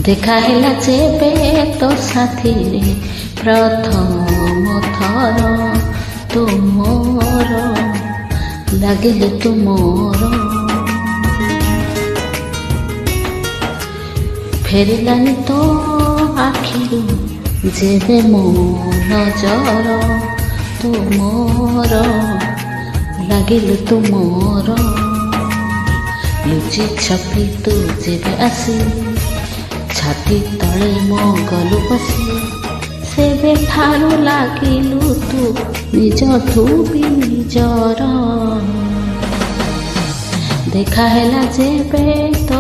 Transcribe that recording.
ଦେଖା ହେଲା ଯେବେ ତୋ ସାଥିରେ ପ୍ରଥମ ଥର, ତୁ ମୋର ଲାଗିଲୁ ତୁ ମୋର। ଫେରିଲାନି ତୋ ଆଖିରୁ ଯେବେ ମୋ ନଜର, ତୁ ମୋର ଲାଗିଲୁ ତୁ ମୋର। ଲୁଚି ଛପି ତୁ ଯେବେ ଆସି ଛାତି ତଳେ ମୋ ଗଲୁ ବସି, ସେବେ ଠାରୁ ଲାଗିଲୁ ତୁ ନିଜଠୁ ବି ନିଜର। ଦେଖା ହେଲା ଯେବେ ତୋ